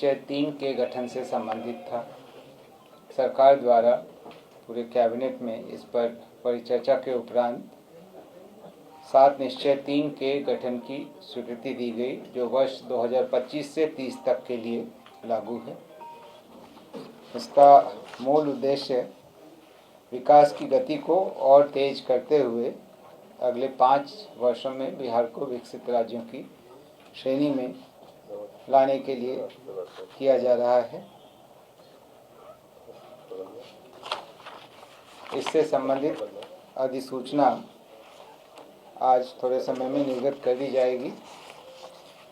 निश्चय 3 के गठन से संबंधित था। सरकार द्वारा पूरे कैबिनेट में इस पर परिचर्चा के उपरांत 7 निश्चय 3 के गठन की स्वीकृति दी गई, जो वर्ष 2025 से 30 तक के लिए लागू है। इसका मूल उद्देश्य विकास की गति को और तेज करते हुए अगले 5 वर्षों में बिहार को विकसित राज्यों की श्रेणी में लाने के लिए किया जा रहा है। इससे संबंधित अधिसूचना आज थोड़े समय में निर्गत कर दी जाएगी।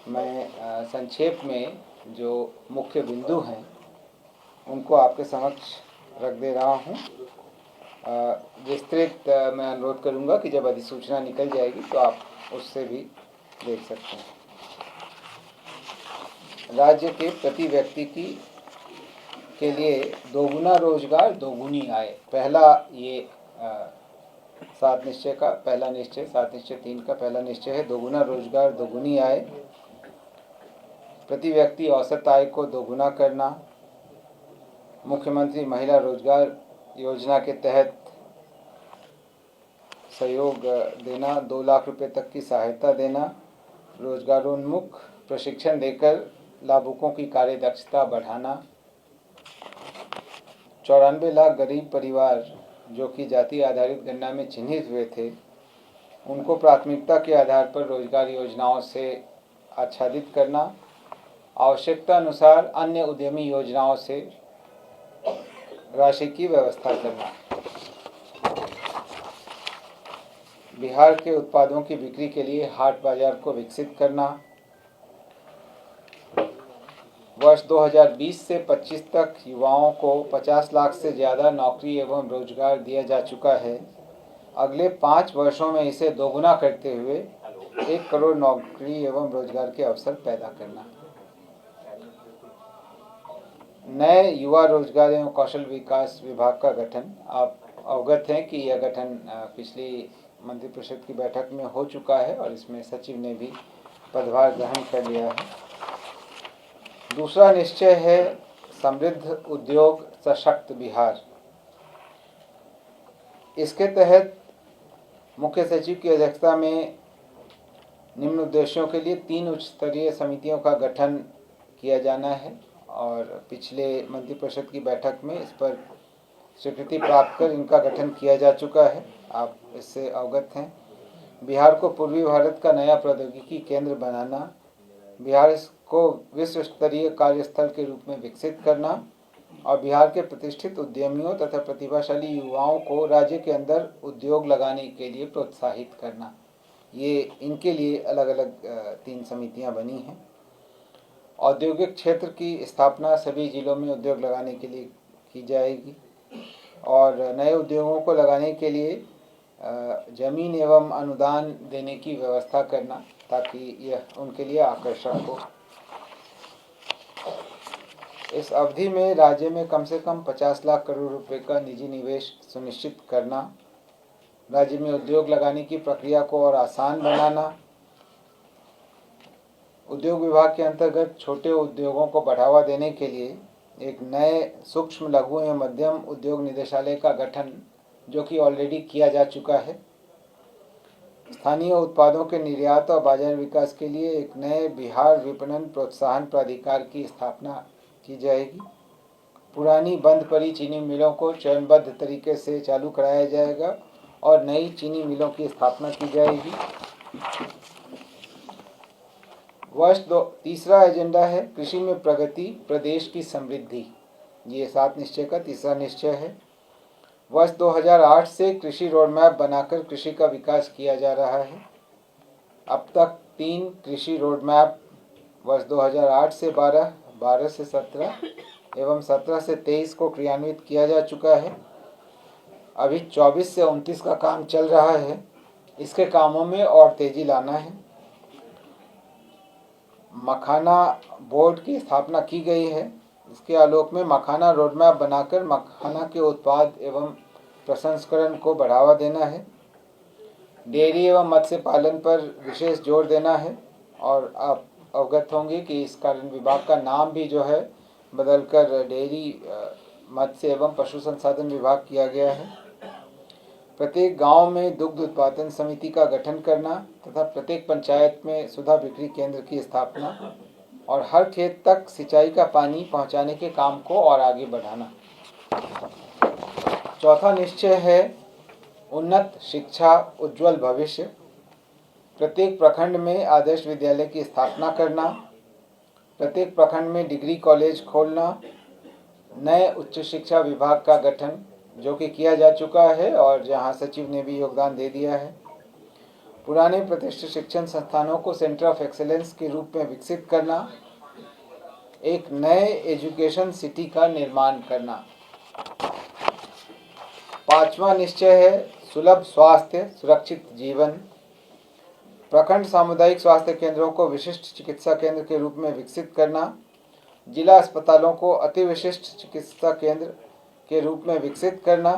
मैं संक्षेप में जो मुख्य बिंदु हैं उनको आपके समक्ष रख दे रहा हूँ। विस्तृत मैं अनुरोध करूँगा कि जब अधिसूचना निकल जाएगी तो आप उससे भी देख सकते हैं। राज्य के प्रति व्यक्ति के लिए दोगुना रोजगार दोगुनी आय, पहला ये 7 निश्चय का पहला निश्चय, 7 निश्चय 3 का पहला निश्चय है दोगुना रोजगार दोगुनी आय। प्रति व्यक्ति औसत आय को दोगुना करना, मुख्यमंत्री महिला रोजगार योजना के तहत सहयोग देना, 2 लाख रुपए तक की सहायता देना, रोजगारोन्मुख प्रशिक्षण देकर लाभुकों की कार्यदक्षता बढ़ाना, 94 लाख गरीब परिवार जो कि जाति आधारित गणना में चिन्हित हुए थे, उनको प्राथमिकता के आधार पर रोजगार योजनाओं से आच्छादित करना, आवश्यकता अनुसार अन्य उद्यमी योजनाओं से राशि की व्यवस्था करना, बिहार के उत्पादों की बिक्री के लिए हाट बाजार को विकसित करना, वर्ष 2020 से 25 तक युवाओं को 50 लाख से ज़्यादा नौकरी एवं रोजगार दिया जा चुका है। अगले 5 वर्षों में इसे दोगुना करते हुए 1 करोड़ नौकरी एवं रोजगार के अवसर पैदा करना। नए युवा रोजगार एवं कौशल विकास विभाग का गठन, आप अवगत हैं कि यह गठन पिछली मंत्रिपरिषद की बैठक में हो चुका है और इसमें सचिव ने भी पदभार ग्रहण कर लिया है। दूसरा निश्चय है समृद्ध उद्योग सशक्त बिहार। इसके तहत मुख्य सचिव की अध्यक्षता में निम्न उद्देश्यों के लिए 3 उच्च स्तरीय समितियों का गठन किया जाना है और पिछले मंत्रिपरिषद की बैठक में इस पर स्वीकृति प्राप्त कर इनका गठन किया जा चुका है। आप इससे अवगत हैं। बिहार को पूर्वी भारत का नया प्रौद्योगिकी केंद्र बनाना, बिहार को विश्व स्तरीय कार्यस्थल के रूप में विकसित करना और बिहार के प्रतिष्ठित उद्यमियों तथा प्रतिभाशाली युवाओं को राज्य के अंदर उद्योग लगाने के लिए प्रोत्साहित करना, ये इनके लिए अलग अलग 3 समितियां बनी हैं। औद्योगिक क्षेत्र की स्थापना सभी जिलों में उद्योग लगाने के लिए की जाएगी और नए उद्योगों को लगाने के लिए जमीन एवं अनुदान देने की व्यवस्था करना ताकि यह उनके लिए आकर्षक हो। इस अवधि में राज्य में कम से कम 50 लाख करोड़ रुपए का निजी निवेश सुनिश्चित करना, राज्य में उद्योग लगाने की प्रक्रिया को और आसान बनाना, उद्योग विभाग के अंतर्गत छोटे उद्योगों को बढ़ावा देने के लिए एक नए सूक्ष्म लघु एवं मध्यम उद्योग निदेशालय का गठन जो कि ऑलरेडी किया जा चुका है। स्थानीय उत्पादों के निर्यात और बाजार विकास के लिए एक नए बिहार विपणन प्रोत्साहन प्राधिकार की स्थापना की जाएगी। पुरानी बंद पड़ी चीनी मिलों को चरणबद्ध तरीके से चालू कराया जाएगा और नई चीनी मिलों की स्थापना की जाएगी। तीसरा एजेंडा है कृषि में प्रगति प्रदेश की समृद्धि। ये 7 निश्चय का तीसरा निश्चय है। वर्ष 2008 से कृषि रोडमैप बनाकर कृषि का विकास किया जा रहा है। अब तक 3 कृषि रोडमैप वर्ष 2008 से 12, 12 से 17 एवं 17 से 23 को क्रियान्वित किया जा चुका है। अभी 24 से 29 का काम चल रहा है। इसके कामों में और तेजी लाना है। मखाना बोर्ड की स्थापना की गई है। इसके आलोक में मखाना रोडमैप बनाकर मखाना के उत्पाद एवं प्रसंस्करण को बढ़ावा देना है। डेयरी एवं मत्स्य पालन पर विशेष जोर देना है और अब अवगत होंगे कि इस कारण विभाग का नाम भी जो है बदलकर डेयरी मत्स्य एवं पशु संसाधन विभाग किया गया है। प्रत्येक गांव में दुग्ध उत्पादन समिति का गठन करना तथा प्रत्येक पंचायत में सुधा बिक्री केंद्र की स्थापना और हर खेत तक सिंचाई का पानी पहुंचाने के काम को और आगे बढ़ाना। चौथा निश्चय है उन्नत शिक्षा उज्जवल भविष्य। प्रत्येक प्रखंड में आदर्श विद्यालय की स्थापना करना, प्रत्येक प्रखंड में डिग्री कॉलेज खोलना, नए उच्च शिक्षा विभाग का गठन जो कि किया जा चुका है और जहां सचिव ने भी योगदान दे दिया है, पुराने प्रतिष्ठित शिक्षण संस्थानों को सेंटर ऑफ एक्सीलेंस के रूप में विकसित करना, एक नए एजुकेशन सिटी का निर्माण करना। पांचवा निश्चय है सुलभ स्वास्थ्य सुरक्षित जीवन। प्रखंड सामुदायिक स्वास्थ्य केंद्रों को विशिष्ट चिकित्सा केंद्र के रूप में विकसित करना, जिला अस्पतालों को अति विशिष्ट चिकित्सा केंद्र के रूप में विकसित करना,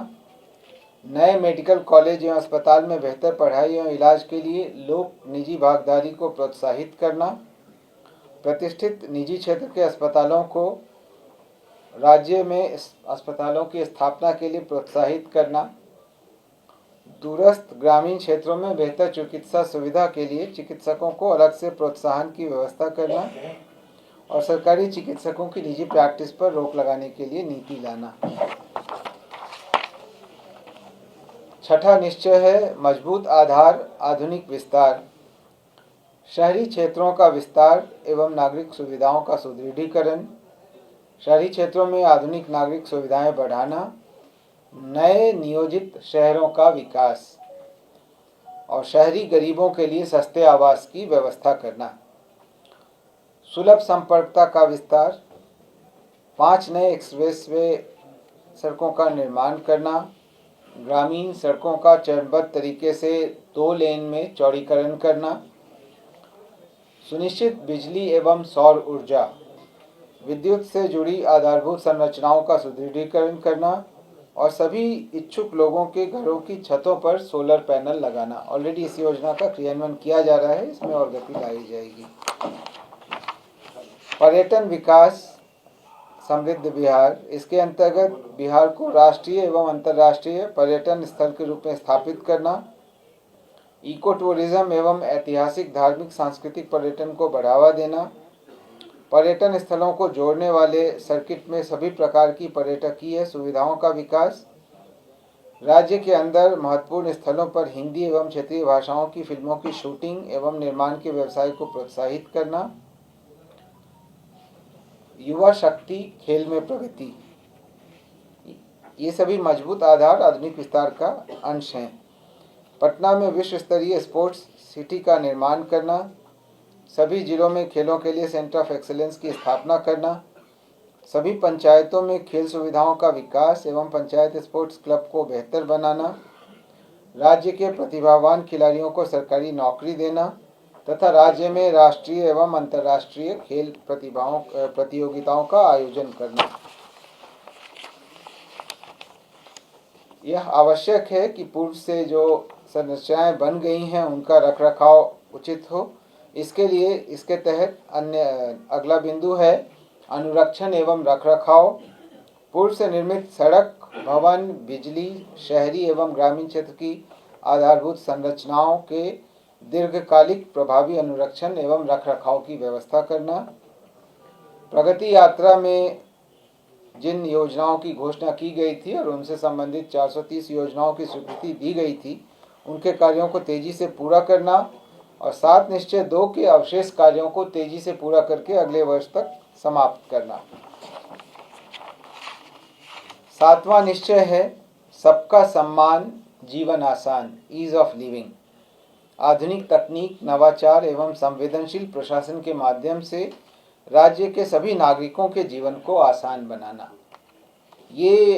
नए मेडिकल कॉलेज एवं अस्पताल में बेहतर पढ़ाई एवं इलाज के लिए लोक निजी भागीदारी को प्रोत्साहित करना, प्रतिष्ठित निजी क्षेत्र के अस्पतालों को राज्य में अस्पतालों की स्थापना के लिए प्रोत्साहित करना, दूरस्थ ग्रामीण क्षेत्रों में बेहतर चिकित्सा सुविधा के लिए चिकित्सकों को अलग से प्रोत्साहन की व्यवस्था करना और सरकारी चिकित्सकों की निजी प्रैक्टिस पर रोक लगाने के लिए नीति लाना। छठा निश्चय है मजबूत आधार आधुनिक विस्तार। शहरी क्षेत्रों का विस्तार एवं नागरिक सुविधाओं का सुदृढ़ीकरण, शहरी क्षेत्रों में आधुनिक नागरिक सुविधाएं बढ़ाना, नए नियोजित शहरों का विकास और शहरी गरीबों के लिए सस्ते आवास की व्यवस्था करना। सुलभ संपर्कता का विस्तार, 5 नए एक्सप्रेसवे सड़कों का निर्माण करना, ग्रामीण सड़कों का चरणबद्ध तरीके से 2 लेन में चौड़ीकरण करना, सुनिश्चित बिजली एवं सौर ऊर्जा विद्युत से जुड़ी आधारभूत संरचनाओं का सुदृढ़ीकरण करना और सभी इच्छुक लोगों के घरों की छतों पर सोलर पैनल लगाना। ऑलरेडी इस योजना का क्रियान्वयन किया जा रहा है, इसमें और गति लाई जाएगी। पर्यटन विकास समृद्ध बिहार, इसके अंतर्गत बिहार को राष्ट्रीय एवं अंतर्राष्ट्रीय पर्यटन स्थल के रूप में स्थापित करना, इको टूरिज्म एवं ऐतिहासिक धार्मिक सांस्कृतिक पर्यटन को बढ़ावा देना, पर्यटन स्थलों को जोड़ने वाले सर्किट में सभी प्रकार की पर्यटकीय सुविधाओं का विकास, राज्य के अंदर महत्वपूर्ण स्थलों पर हिंदी एवं क्षेत्रीय भाषाओं की फिल्मों की शूटिंग एवं निर्माण के व्यवसाय को प्रोत्साहित करना, युवा शक्ति खेल में प्रगति, ये सभी मजबूत आधार आधुनिक विस्तार का अंश हैं। पटना में विश्व स्तरीय स्पोर्ट्स सिटी का निर्माण करना, सभी जिलों में खेलों के लिए सेंटर ऑफ एक्सीलेंस की स्थापना करना, सभी पंचायतों में खेल सुविधाओं का विकास एवं पंचायत स्पोर्ट्स क्लब को बेहतर बनाना, राज्य के प्रतिभावान खिलाड़ियों को सरकारी नौकरी देना तथा राज्य में राष्ट्रीय एवं अंतर्राष्ट्रीय खेल प्रतियोगिताओं का आयोजन करना। यह आवश्यक है कि पूर्व से जो संरचनाएं बन गई हैं उनका रखरखाव उचित हो। इसके लिए इसके तहत अगला बिंदु है अनुरक्षण एवं रखरखाव। पूर्व से निर्मित सड़क, भवन, बिजली, शहरी एवं ग्रामीण क्षेत्र की आधारभूत संरचनाओं के दीर्घकालिक प्रभावी अनुरक्षण एवं रखरखाव की व्यवस्था करना। प्रगति यात्रा में जिन योजनाओं की घोषणा की गई थी और उनसे संबंधित 430 योजनाओं की स्वीकृति दी गई थी, उनके कार्यों को तेजी से पूरा करना और 7 निश्चय 2 के अवशेष कार्यों को तेजी से पूरा करके अगले वर्ष तक समाप्त करना। 7वां निश्चय है सबका सम्मान जीवन आसान, ईज ऑफ लिविंग। आधुनिक तकनीक, नवाचार एवं संवेदनशील प्रशासन के माध्यम से राज्य के सभी नागरिकों के जीवन को आसान बनाना, ये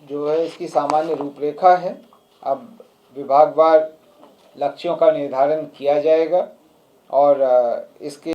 जो है इसकी सामान्य रूपरेखा है। अब विभागवार लक्ष्यों का निर्धारण किया जाएगा और इसके